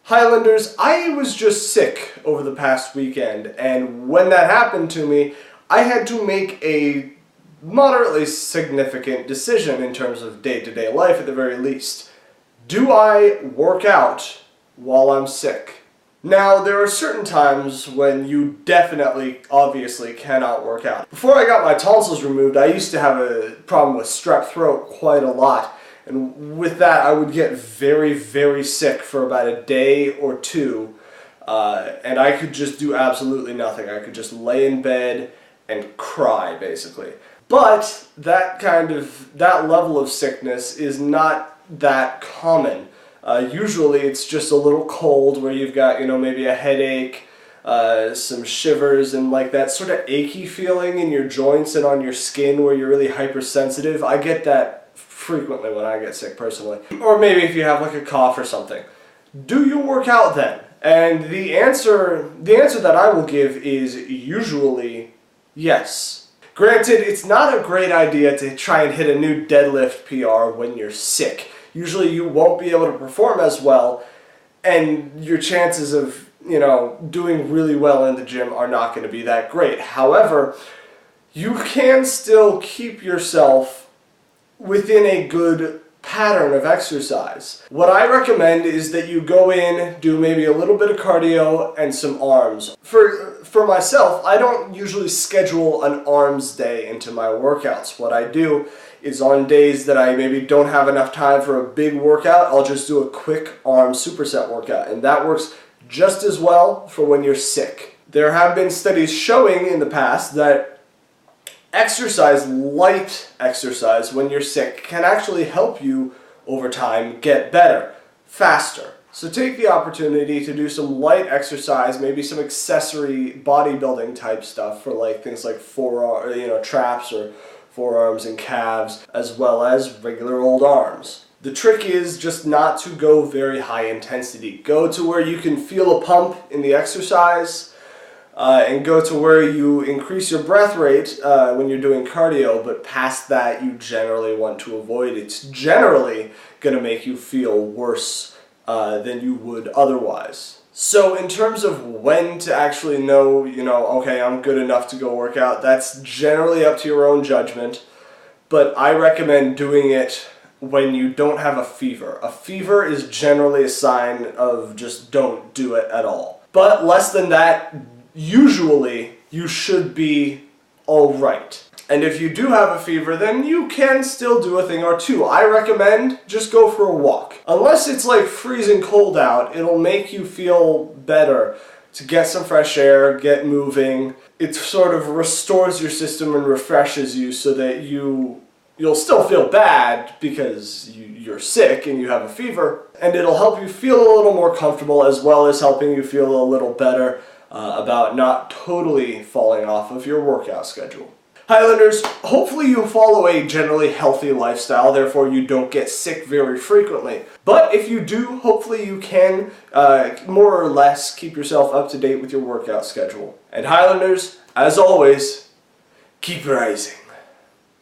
Highlanders, I was just sick over the past weekend, and when that happened to me, I had to make a moderately significant decision in terms of day-to-day life at the very least. Do I work out while I'm sick? Now, there are certain times when you definitely, obviously, cannot work out. Before I got my tonsils removed, I used to have a problem with strep throat quite a lot. And with that, I would get very, very sick for about a day or two, and I could just do absolutely nothing. I could just lay in bed and cry, basically. But that level of sickness is not that common. Usually it's just a little cold where you've got, maybe a headache, some shivers, and like that sort of achy feeling in your joints and on your skin where you're really hypersensitive. I get that frequently when I get sick personally. Or maybe if you have like a cough or something. Do you work out then? And the answer that I will give is usually yes. Granted, it's not a great idea to try and hit a new deadlift PR when you're sick. Usually you won't be able to perform as well, and your chances of, doing really well in the gym are not going to be that great. However, you can still keep yourself within a good pattern of exercise. What I recommend is that you go in, do maybe a little bit of cardio and some arms. For myself, I don't usually schedule an arms day into my workouts. What I do is on days that I maybe don't have enough time for a big workout, I'll just do a quick arm superset workout, and that works just as well for when you're sick. There have been studies showing in the past that light exercise when you're sick can actually help you over time get better, faster. So take the opportunity to do some light exercise, maybe some accessory bodybuilding type stuff for things like traps or forearms and calves, as well as regular old arms. The trick is just not to go very high intensity. Go to where you can feel a pump in the exercise, and go to where you increase your breath rate when you're doing cardio, but past that you generally want to avoid. It's generally going to make you feel worse than you would otherwise. So in terms of when to actually know, okay, I'm good enough to go work out, that's generally up to your own judgment, but I recommend doing it when you don't have a fever. A fever is generally a sign of just don't do it at all. But less than that, usually you should be alright. And if you do have a fever, then you can still do a thing or two. I recommend just go for a walk. Unless it's like freezing cold out, it'll make you feel better to get some fresh air, get moving. It sort of restores your system and refreshes you so that you'll still feel bad because you're sick and you have a fever, and it'll help you feel a little more comfortable as well as helping you feel a little better about not totally falling off of your workout schedule. Highlanders, hopefully you follow a generally healthy lifestyle, therefore you don't get sick very frequently. But if you do, hopefully you can more or less keep yourself up to date with your workout schedule. And Highlanders, as always, keep rising.